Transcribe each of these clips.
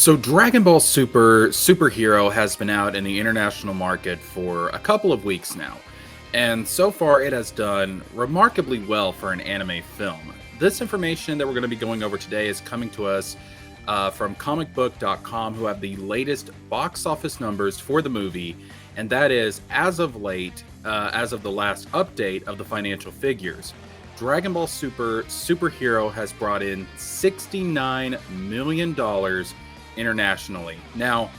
So Dragon Ball Superhero has been out in the international market for a couple of weeks now, and so far it has done remarkably well for an anime film. This information that we're going to be going over today is coming to us from comicbook.com, who have the latest box office numbers for the movie, and that is as of late, as of the last update of the financial figures. Dragon Ball Superhero has brought in $69 million internationally. Now,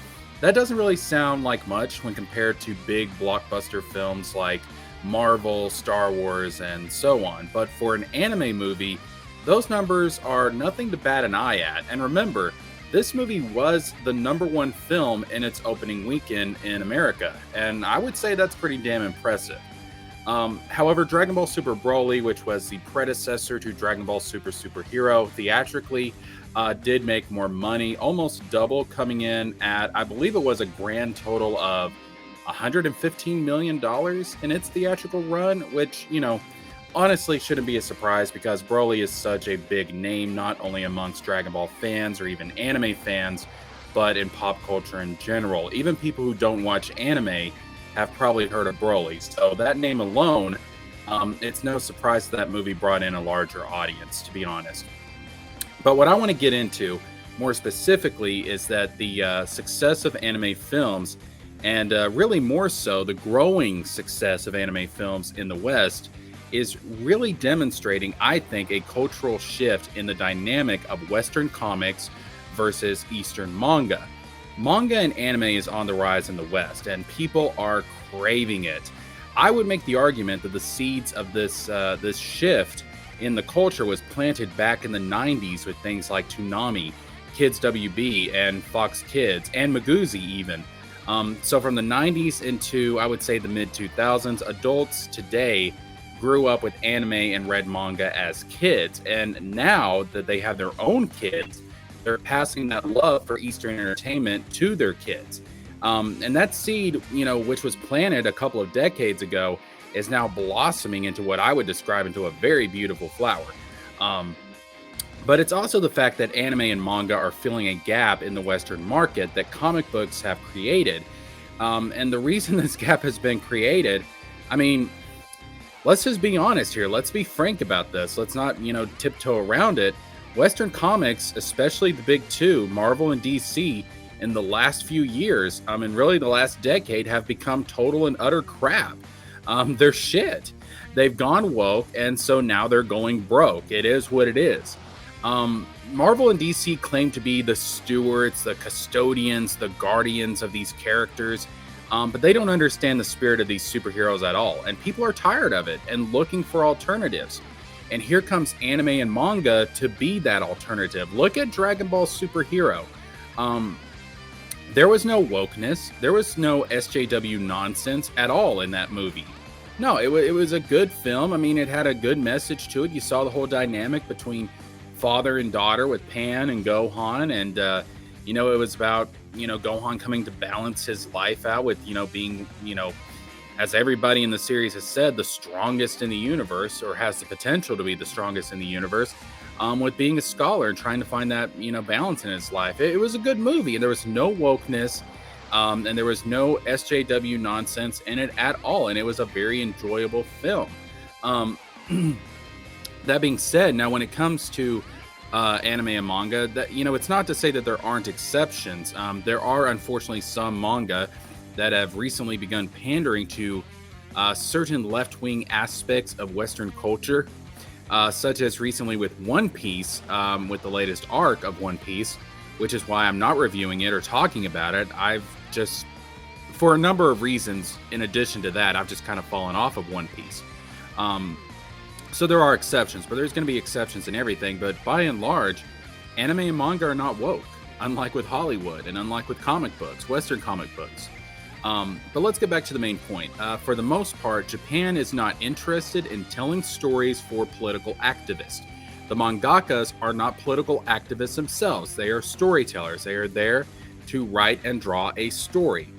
that doesn't really sound like much when compared to big blockbuster films like Marvel, Star Wars, and so on. But for an anime movie, those numbers are nothing to bat an eye at. And remember, this movie was the number one film in its opening weekend in America, and I would say that's pretty damn impressive. However, Dragon Ball Super Broly, which was the predecessor to Dragon Ball Superhero, theatrically did make more money, almost double, coming in at, I believe it was a grand total of $115 million in its theatrical run, which, honestly shouldn't be a surprise because Broly is such a big name, not only amongst Dragon Ball fans or even anime fans, but in pop culture in general. Even people who don't watch anime have probably heard of Broly. So that name alone, it's no surprise that movie brought in a larger audience, to be honest. But what I want to get into more specifically is that the success of anime films, and really more so the growing success of anime films in the West, is really demonstrating, I think, a cultural shift in the dynamic of Western comics versus Eastern manga. Manga and anime is on the rise in the West, and people are craving it. I would make the argument that the seeds of this shift in the culture was planted back in the 90s with things like Toonami, Kids WB, and Fox Kids, and Maguzi even. So from the 90s into, I would say, the mid-2000s, adults today grew up with anime and read manga as kids. And now that they have their own kids, they're passing that love for Eastern entertainment to their kids. And that seed, which was planted a couple of decades ago, is now blossoming into what I would describe into a very beautiful flower. But it's also the fact that anime and manga are filling a gap in the Western market that comic books have created. And the reason this gap has been created, let's just be honest here. Let's be frank about this. Let's not, tiptoe around it. Western comics, especially the big two, Marvel and DC, in the last few years, and really the last decade, have become total and utter crap. They're shit. They've gone woke, and so now they're going broke. It is what it is. Marvel and DC claim to be the stewards, the custodians, the guardians of these characters, but they don't understand the spirit of these superheroes at all. And people are tired of it and looking for alternatives. And here comes anime and manga to be that alternative. Look at Dragon Ball Superhero. There was no wokeness. There was no SJW nonsense at all in that movie. No, it was a good film. It had a good message to it. You saw the whole dynamic between father and daughter with Pan and Gohan. And, it was about, Gohan coming to balance his life out with, being, as everybody in the series has said, the strongest in the universe, or has the potential to be the strongest in the universe, with being a scholar and trying to find that, balance in his life. It was a good movie, and there was no wokeness, and there was no SJW nonsense in it at all, and it was a very enjoyable film. That being said, now when it comes to anime and manga, that it's not to say that there aren't exceptions. There are unfortunately some manga that have recently begun pandering to certain left-wing aspects of Western culture, such as recently with One Piece, with the latest arc of One Piece, which is why I'm not reviewing it or talking about it. I've just, for a number of reasons, in addition to that, I've just kind of fallen off of One Piece. So there are exceptions, but there's going to be exceptions in everything. But by and large, anime and manga are not woke, unlike with Hollywood and unlike with comic books, Western comic books. But let's get back to the main point. For the most part, Japan is not interested in telling stories for political activists. The mangakas are not political activists themselves. They are storytellers. They are there to write and draw a story.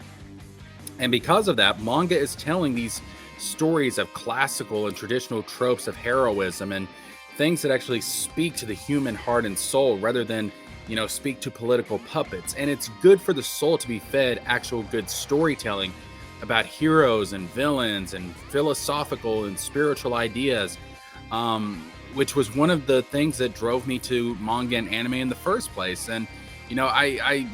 And because of that, manga is telling these stories of classical and traditional tropes of heroism and things that actually speak to the human heart and soul rather than speak to political puppets. And it's good for the soul to be fed actual good storytelling about heroes and villains and philosophical and spiritual ideas, which was one of the things that drove me to manga and anime in the first place. And you know, I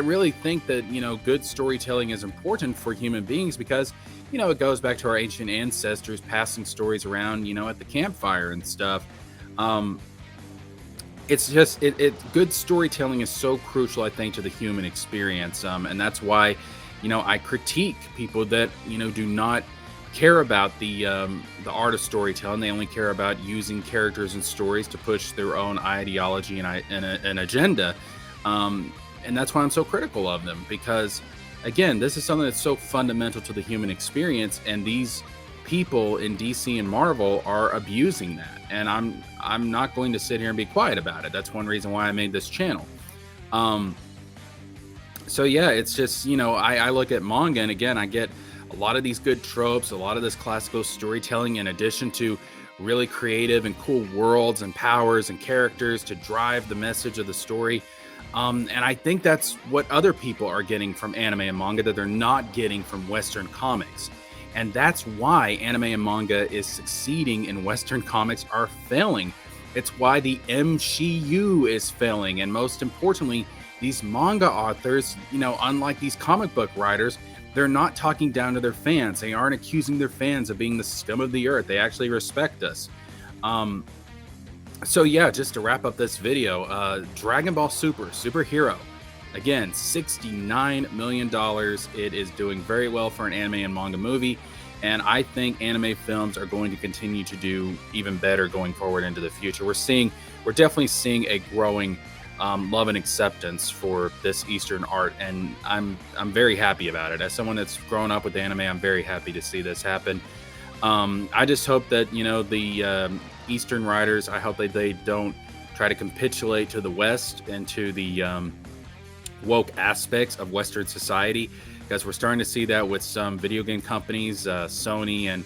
really think that good storytelling is important for human beings because it goes back to our ancient ancestors passing stories around at the campfire and stuff. Um, it's just good storytelling is so crucial, I think, to the human experience, and that's why I critique people that do not care about the art of storytelling. They only care about using characters and stories to push their own ideology and agenda. And that's why I'm so critical of them, because again, this is something that's so fundamental to the human experience, and these people in DC and Marvel are abusing that. And I'm not going to sit here and be quiet about it. That's one reason why I made this channel. Um, so yeah, it's just I look at manga, and again, I get a lot of these good tropes, a lot of this classical storytelling, in addition to really creative and cool worlds and powers and characters to drive the message of the story. And I think that's what other people are getting from anime and manga that they're not getting from Western comics. And that's why anime and manga is succeeding and Western comics are failing. It's why the MCU is failing. And most importantly, these manga authors, unlike these comic book writers, they're not talking down to their fans. They aren't accusing their fans of being the scum of the earth. They actually respect us. So yeah, just to wrap up this video, Dragon Ball Super, Superhero, again, $69 million. It is doing very well for an anime and manga movie. And I think anime films are going to continue to do even better going forward into the future. We're definitely seeing a growing love and acceptance for this Eastern art, and I'm very happy about it. As someone that's grown up with anime, I'm very happy to see this happen. I just hope that the Eastern writers, I hope that they don't try to capitulate to the West and to the woke aspects of Western society, because we're starting to see that with some video game companies, Sony, and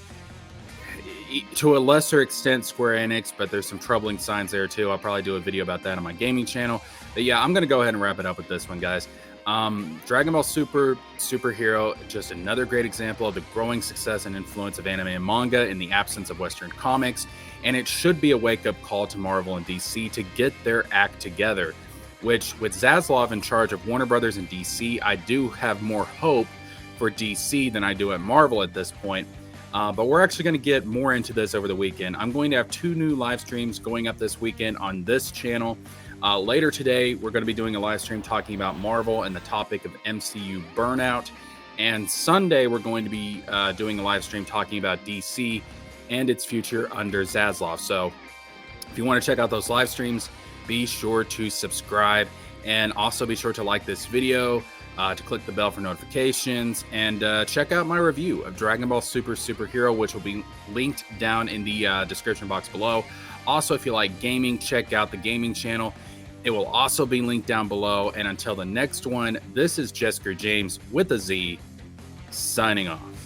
to a lesser extent Square Enix, but there's some troubling signs there too. I'll probably do a video about that on my gaming channel. But yeah, I'm going to go ahead and wrap it up with this one, guys. Dragon Ball Superhero, just another great example of the growing success and influence of anime and manga in the absence of Western comics, and it should be a wake-up call to Marvel and DC to get their act together, which, with Zaslav in charge of Warner Brothers and DC, I do have more hope for DC than I do at Marvel at this point. But we're actually going to get more into this over the weekend. I'm going to have 2 new live streams going up this weekend on this channel. Later today, we're going to be doing a live stream talking about Marvel and the topic of MCU burnout. And Sunday, we're going to be doing a live stream talking about DC and its future under Zaslav. So if you want to check out those live streams, be sure to subscribe, and also be sure to like this video, to click the bell for notifications, and check out my review of Dragon Ball Superhero, which will be linked down in the description box below. Also, if you like gaming, check out the gaming channel. It will also be linked down below. And until the next one, this is Jesker James with a Z, signing off.